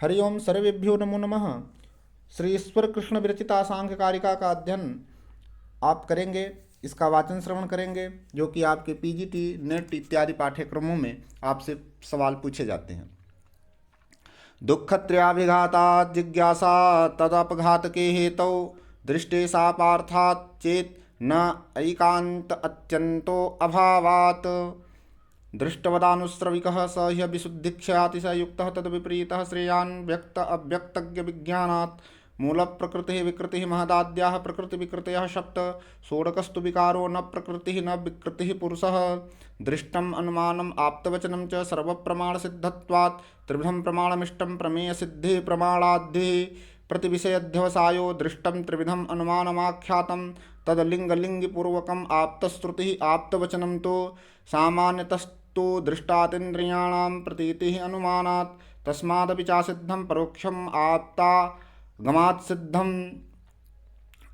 हरि ओम सर्वेभ्यो नमो नमः। श्री ईश्वर कृष्ण विरचिता सांख्य कारिका का अध्ययन आप करेंगे, इसका वाचन श्रवण करेंगे, जो कि आपके पीजीटी नेट इत्यादि पाठ्यक्रमों में आपसे सवाल पूछे जाते हैं। दुःखत्रयाभिघाता जिज्ञासा तदपघात के हेतौ दृष्टे सा पार्थात् चेत न ऐकांत अत्यंतो अभावात्। दृष्टवदानुस्रविकः स ह्य विशुद्धिक्षयाति स युक्तः तद्विपरीतः श्रेयान् व्यक्त अव्यक्तज्ञ विज्ञानात्। मूलप्रकृतिः विकृतिः महदाद्याः प्रकृतिविकृतयः सप्त। षोडकस्तु विकारो न प्रकृतिः न विकृतिः पुरुषः। दृष्टम् अनुमानम् आप्तवचनं च सर्वप्रमाणसिद्धत्वात् त्रिविधं प्रमाणमिष्टं प्रमेयसिद्धिः प्रमाणाद्धिः। प्रतिविषयध्यवसायो दृष्टं त्रिविधम् अनुमानमाख्यातं तद्लिङ्गलिङ्गिपूर्वकम् आप्तश्रुतिः आप्तवचनं तु सामान्यतस्तु दृष्टातीन्द्रियाणां प्रतीतिः अनुमानात्। तस्मादपि चासिद्धं परोक्षम् आप्तागमात् सिद्धम्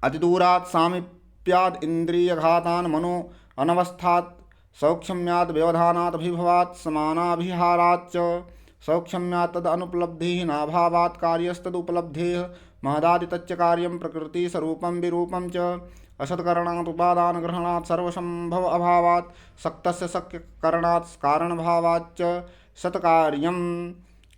अतिदूरात् सामीप्याद् इन्द्रियघातान् मनो अनवस्थात् सौक्ष्म्याद् व्यवधानात् अभिभवात् समानाभिहारात् च। सौक्ष्म्यात् तद् अनुपलब्धिः नाभावात् कार्यस्तदुपलब्धेः महदादितच्च कार्यं प्रकृति स्वरूपं विरूपं च। असत्करणात् उपादानग्रहणात् सर्वसंभव अभावात् सक्तस्य शक्यकरणात् कारणभावाच्च सत्कार्यं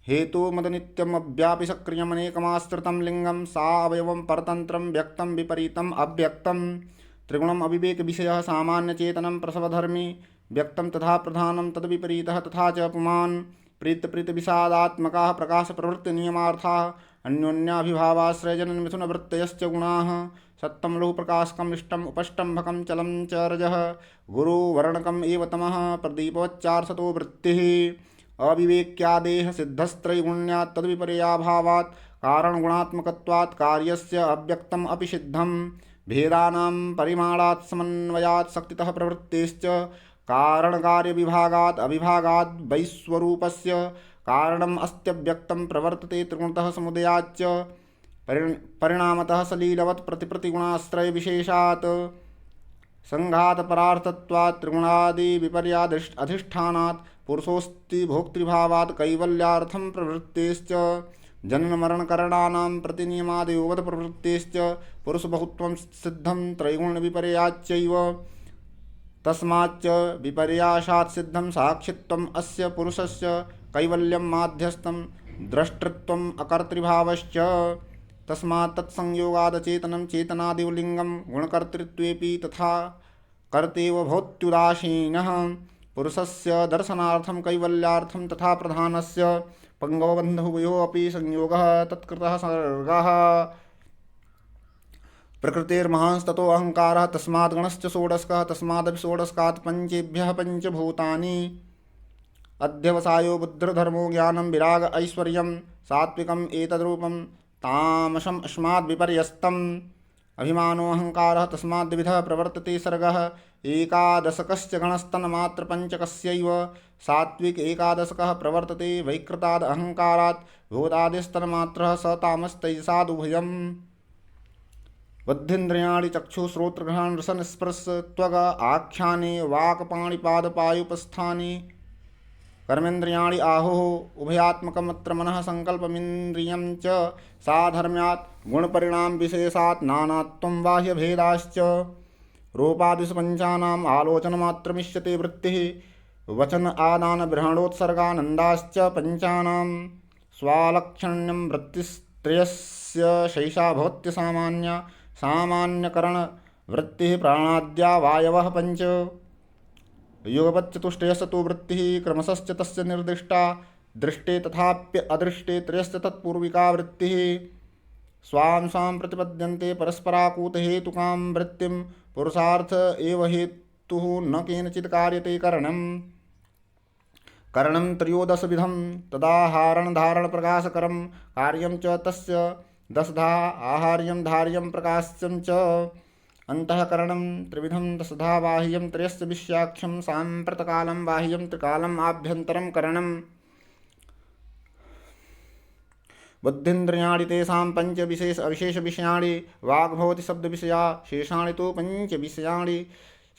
हेतुमदनित्यम् अव्यापि सक्रियम् अनेकमाश्रितं लिङ्गं सा अवयवं परतन्त्रं व्यक्तं विपरीतम् अव्यक्तं। त्रिगुणम् अविवेकविषयः सामान्यचेतनं प्रसवधर्मी व्यक्तं तथा प्रधानं तद्विपरीतः तथा च पुमान्। प्रीतप्रीतिविषादात्मकाः प्रकाशप्रवृत्तिनियमार्थाः अन्योन्याभिभावाश्रयजननमिथुनवृत्तयश्च गुणाः। सत्तं लौहप्रकाशकम् इष्टम् उपष्टम्भकं चलं च रजः गुरुवर्णकम् एव तमः प्रदीपवच्चार्थतो वृत्तिः। अविवेक्यादेः सिद्धस्त्रैगुण्यात् तद्विपर्याभावात् कारणगुणात्मकत्वात् कार्यस्य अव्यक्तम् अपि सिद्धम्। भेदानां परिमाणात् समन्वयात् शक्तितः प्रवृत्तेश्च कारणकार्यविभागात् अविभागाद् वैश्वरूपस्य कारणम् अस्त्यव्यक्तं प्रवर्तते त्रिगुणतः समुदयाच्च परिणामतः सलीलवत् प्रतिप्रतिगुणाश्रयविशेषात् संघातपरार्थत्वात् त्रिगुणादिविपर्याधिष्ठानात् पुरुषोऽस्ति भोक्तृभावात् कैवल्यार्थं प्रवृत्तेश्च जननमरणकरणानां प्रतिनियमादयोवत् प्रवृत्तेश्च पुरुषबहुत्वं सिद्धं त्रैगुणविपर्याच्चैव। तस्माच्च विपर्यासात् सिद्धं साक्षित्वम् अस्य पुरुषस्य कैवल्यं माध्यस्थं द्रष्टृत्वम् अकर्तृभावश्च। तस्मात् तत्संयोगादचेतनं चेतनादिलिङ्गं गुणकर्तृत्वेऽपि तथा कर्तेव भवत्युदासीनः। पुरुषस्य दर्शनार्थं कैवल्यार्थं तथा प्रधानस्य पङ्गवबन्धुवयोः अपि संयोगः तत्कृतः सर्गः। प्रकृतेर्महांस्ततो अहंकारः तस्माद् गणश्च षोडशकः तस्मादपि षोडशकात् पञ्चेभ्यः पञ्चभूतानि। अध्यवसायो बुद्धिर्धर्मो ज्ञानं विराग ऐश्वर्यं सात्विकम् एतद्रूपं तामसम् अस्माद् विपर्यस्तम्। अभिमानो अहंकारः तस्माद् द्विविधः प्रवर्तते सर्गः एकादशकश्च गणस्तन्मात्रपञ्चकस्यैव। सात्विक एकादशकः प्रवर्तते वैकृताद् अहंकारात् भूतादिस्तन्मात्रः स तामस्तैजसादुभयम्। बुद्धिन्द्रियाणि चक्षुश्रोत्रघ्राण रसन स्पर्श त्वग आख्याने वाक्पाणिपादपायुपस्थानि। कर्मेन्द्रियाणि आहुः उभयात्मकमत्र मनः संकल्पमिन्द्रियं च साधर्म्यात् गुणपरिणामविशेषात् नानात्वं बाह्यभेदाश्च। रूपादिषु पञ्चानाम् आलोचनमात्रमिष्यते वृत्तिः वचन आदानग्रहणोत्सर्गानन्दाश्च पञ्चानां स्वालक्षण्यं वृत्तिस्त्रयस्य शैषा भवत्य सामान्या। सामान्यकरणवृत्तिः प्राणाद्या वायवः पञ्च। युगपच्चतुष्टयस्य तु वृत्तिः क्रमशश्च तस्य निर्दिष्टा। दृष्टे तथाप्य अदृष्टे त्रयश्च तत्पूर्विका वृत्तिः। स्वां स्वां प्रतिपद्यन्ते परस्पराकूतहेतुकां वृत्तिं पुरुषार्थ एव हेतुः न केनचित् कार्यते करणम्। करणं त्रयोदशविधं तदाहारणधारणप्रकाशकरं कार्यं च तस्य दशधा आहार्यं धार्यं प्रकाश्यं च। अन्तःकरणं त्रिविधं दशधा बाह्यं त्रयस्य विषयाख्यं साम्प्रतकालं बाह्यं त्रिकालम् आभ्यन्तरं करणम्। बुद्धिन्द्रियाणि तेषां पञ्च विशेष अविशेषविषयाणि वाग्भवति शब्दविषया शेषाणि तु पञ्चविषयाणि।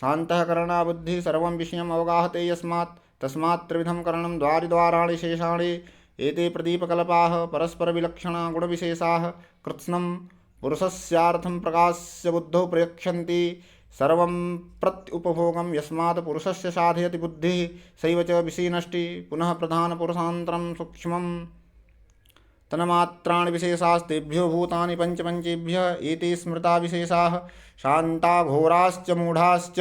शान्तःकरणा बुद्धिः सर्वं विषयम् अवगाहते यस्मात् तस्मात् त्रिविधं करणं द्वारिद्वाराणि शेषाणि एते प्रदीपकल्पाः परस्परविलक्षणा गुणविशेषाः कृत्स्नं पुरुषस्यार्थं प्रकाश्य बुद्धौ प्रयच्छन्ति। सर्वं प्रत्युपभोगं यस्मात् पुरुषस्य साधयति बुद्धिः सैव च विषयनष्टि। पुनः प्रधानपुरुषान्तरं सूक्ष्मं तन्मात्राणि विशेषास्तेभ्यो भूतानि पंचपंचेभ्यः एते स्मृता विशेषाः। शांता घोराश्च मूढ़ाश्च,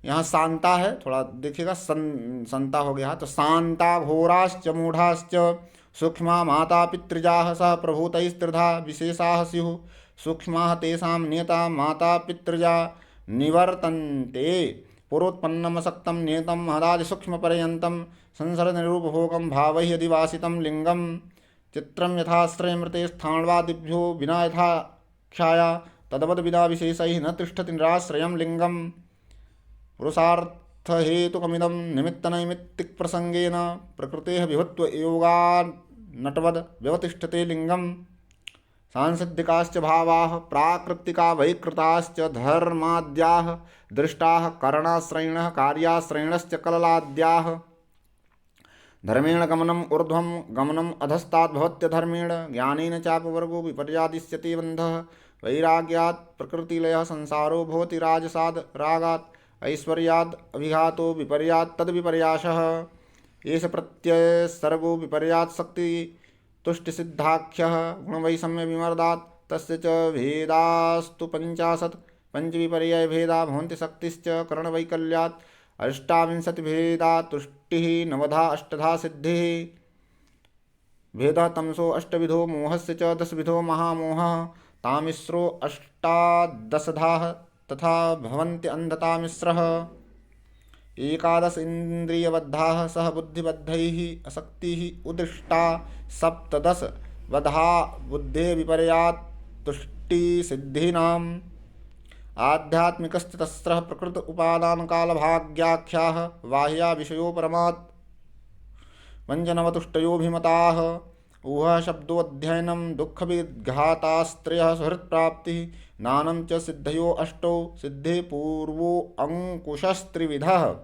यहाँ शांता है, थोड़ा देखिएगा संता हो गया, तो शांता घोराश्च मूढ़ाश्च सूक्ष्मा माता पितृजाः सह प्रभूतैस्त्रिधा विशेषाः स्युः। सूक्ष्माः तेषां नियता माता पितृजा निवर्तन्ते। पुरोत्पन्नमसक्तं नियतं महदादिसूक्ष्मपर्यन्तं संसर्गनिरूपभोगं भावैः अधिवासितं लिङ्गं। चित्रं यथाश्रयमृते स्थाण्वादिभ्यो विना यथाख्याया तद्वद् विना विशेषैः न तिष्ठति निराश्रयं लिङ्गम्। पुरुषार्थहेतुकमिदं निमित्तनैमित्तिकप्रसङ्गेन प्रकृतेः विभुत्व योगान्नटवद् व्यवतिष्ठते लिङ्गम्। सांसिद्धिकाश्च भावाः प्राकृतिका वैकृताश्च धर्माद्याः दृष्टाः करणाश्रयिणः कार्याश्रयिणश्च कललाद्याः। धर्मेण गमनम् ऊर्ध्वं गमनम् अधस्तात् भवत्यधर्मेण ज्ञानेन चापवर्गो विपर्यादिश्यते बन्धः। वैराग्यात् प्रकृतिलयः संसारो भवति राजसाद् रागात् ऐश्वर्याद् अभिघातो विपर्यात् तद्विपर्यासः। एष प्रत्ययसर्गो विपर्यात् शक्ति तुष्टिसिद्धाख्यः गुणवैषम्यविमर्दात् तस्य च भेदास्तु 50 पञ्चविपर्ययभेदा भवन्ति शक्तिश्च करणवैकल्यात्। 28 भेदा तुष्टिः 9 अष्टधा सिद्धिः। भेदः तमसो 8विधो मोहस्य च 10विधो महामोहः। तामिस्रो 18 तथा भवन्ति अन्धतामिस्रः। 11 इन्द्रियबद्धाः सह बुद्धिबद्धैः असक्तिः उदृष्टा। 17 बधा बुद्धे विपर्यात् तुष्टिसिद्धीनाम्। आध्यात्मिकस्थितस्रः प्रकृत उपादानकालभाग्याख्याः बाह्या विषयो परमात्। 95 ऊहः शब्दोऽध्ययनं दुःखविघातास्त्रयः सुहृत्प्राप्तिः। ज्ञानं च सिद्धयो 8 सिद्धे पूर्वो अंकुशस्त्रिविधः।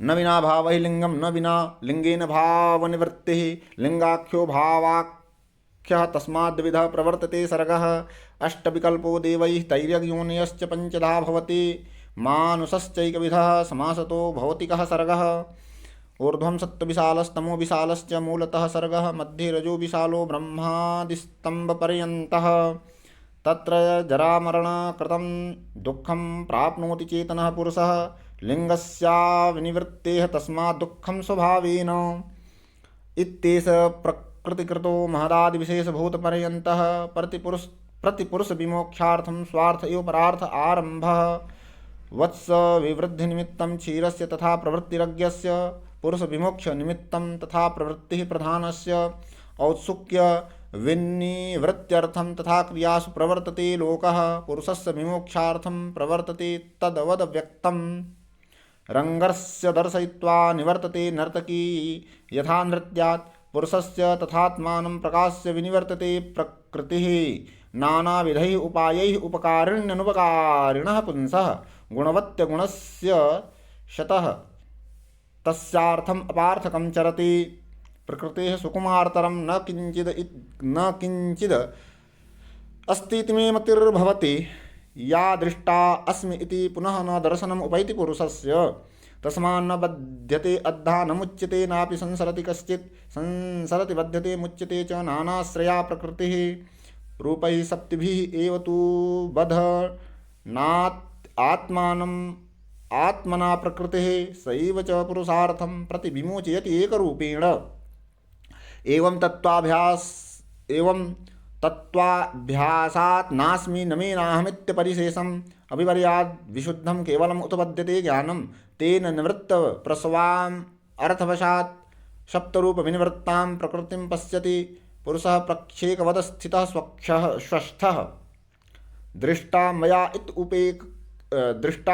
न विना भावैः लिंगम न विना लिंगेन भावनिवृत्तिः। लिंगाख्यो भावाख्यः तस्माद्विधः प्रवर्तते सर्गः। अष्टविकल्पो देवैः तैर्यग्योनयश्च पंचधा भवति। मानुषश्चैकविधः समासतो भौतिकः सर्गः। ऊर्ध्वं सत्त्वविशालस्तमो विशालश्च मूलतः सर्गः। मध्ये रजो विशालो ब्रह्मादिस्तंभपर्यन्तः। तत्र जरामरणकृतं दुःखं प्राप्नोति चेतनः पुरुषः। लिङ्गस्याविनिवृत्तेः तस्मात् दुःखं स्वभावेन। इत्येष प्रकृतिकृतो महदादिविशेषभूतपर्यन्तः प्रतिपुरुषविमोक्षार्थं स्वार्थ एव परार्थ आरम्भः। वत्स विवृद्धिनिमित्तं क्षीरस्य तथा प्रवृत्तिरज्ञस्य। पुरुषविमोक्षनिमित्तं तथा प्रवृत्तिः प्रधानस्य। औत्सुक्य विनिवृत्त्यर्थं तथा क्रियासु प्रवर्तते लोकः। पुरुषस्य विमोक्षार्थं प्रवर्तते तद्वद् व्यक्तम्। रङ्गस्य दर्शयित्वा निवर्तते नर्तकी यथा नृत्यात्। पुरुषस्य तथात्मानं प्रकाश्य विनिवर्तते प्रकृतिः। नानाविधैः उपायैः उपकारिण्यनुपकारिणः पुंसः। गुणवत्यगुणस्य शतः तस्यार्थम् अपार्थकं चरति। प्रकृतेः सुकुमारतरं न किञ्चिद् अस्तीति मे मतिर्भवति। या दृष्टा अस्मि इति पुनः न दर्शनम् उपैति पुरुषस्य। तस्मान्न बध्यते अद्धा न मुच्यते नापि संसरति कश्चित्। संसरति बध्यते मुच्यते च नानाश्रया प्रकृतिः। रूपैः सप्तभिः एव तु बध्नात् आत्मानम् आत्मना प्रकृतिः सैव च पुरुषार्थं प्रति विमोचयति एकरूपेण। एवं तत्त्वाभ्यासात् नास्मि न मे नाहमित्यपरिशेषम्। अभिपर्याद् विशुद्धं केवलम् उत्पद्यते ज्ञानं। तेन निवृत्तप्रसवाम् अर्थवशात् सप्तरूपविनिवृत्तां प्रकृतिं पश्यति पुरुषः प्रक्षेकवत् स्थितः स्वस्थः। दृष्टा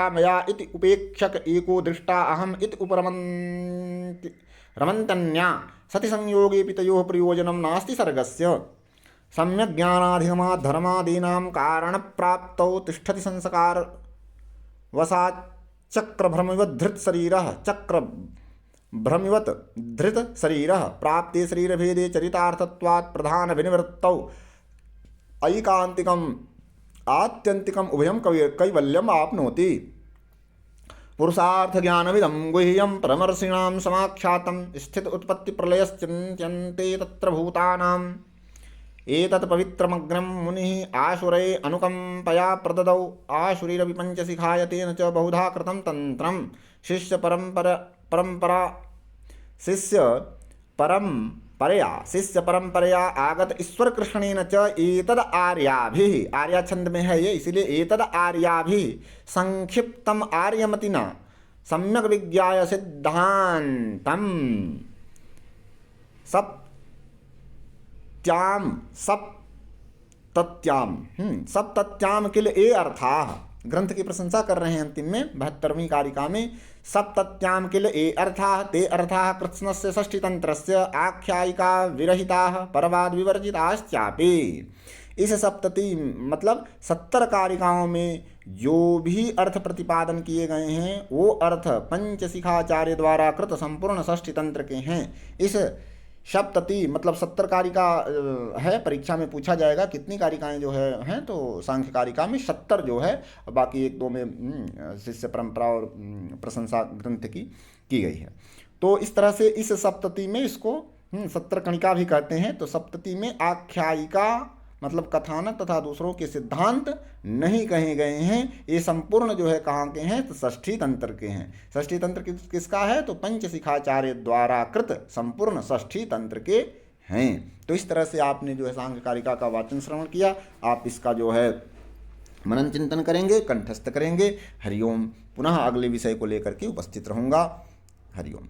मया इति उपेक्षक एको दृष्टा अहम् इति रमन्तन्या सति संयोगे पितयोः प्रयोजनं नास्ति सर्गस्य। सम्यक् ज्ञानाधिगमात् धर्मादीनां कारणप्राप्तौ तिष्ठति संस्कार वशात् चक्रभ्रमवत् धृतशरीरः। चक्र भ्रमिवत धृत शरीरः प्राप्ते शरीरभेदे चरितार्थत्वात् प्रधान विनिवृत्तौ ऐकान्तिकम् आत्यन्तिकम् उभयं कैवल्यम् आपनोति। पुरुषार्थज्ञानमिदं गुह्यं परमर्षिणां समाख्यातं स्थित उत्पत्ति प्रलयश्चिन्त्यन्ते तत्र भूतानाम् एतत् पवित्रमग्नं मुनिः आशुरये अनुकम्पया प्रददौ आशुरिरपि पञ्चशिखाय तेन च बहुधा कृतं तन्त्रं शिष्य परंपरया आगत ईश्वर कृष्णेन च एतद आर्याभिः, आर्या छंद में है ये इसलिए एतद आर्याभिः संक्षिप्तम आर्यमतिना सम्यक विज्ञाय सिद्धांतम सप्तत्याम किल ए अर्थाः। ग्रंथ की प्रशंसा कर रहे हैं अंतिम में 72वीं कारिका में। सप्तत्याम किल ए अर्थाः ते अर्थाः कृत्स्नस्य षष्ठीतंत्रस्य आख्यायिका विरहिताः परवाद विवर्जिताश्चापि। इस सप्तति मतलब 70 कारिकाओं में जो भी अर्थ प्रतिपादन किए गए हैं वो अर्थ पंचशिखाचार्य द्वारा कृत संपूर्ण षष्ठी तंत्र के हैं। इस सप्तति मतलब 70 कारिका है, परीक्षा में पूछा जाएगा कितनी कारिकाएं जो हैं तो सांख्य कारिका में 70 जो है, बाकी एक दो में शिष्य परंपरा और प्रशंसा ग्रंथ की गई है। तो इस तरह से इस सप्तति में इसको 70 कणिका भी कहते हैं। तो सप्तति में आख्यायिका मतलब कथानक तथा दूसरों के सिद्धांत नहीं कहे गए हैं। ये संपूर्ण जो है कहाँ के हैं तो षष्ठी तंत्र के हैं। षष्ठी तंत्र किसका है तो पंचशिखाचार्य द्वारा कृत संपूर्ण षष्ठी तंत्र के हैं। तो इस तरह से आपने जो है सांख्य कारिका का वाचन श्रवण किया। आप इसका जो है मनन चिंतन करेंगे, कंठस्थ करेंगे। हरिओम। पुनः अगले विषय को लेकर के उपस्थित रहूँगा। हरिओम।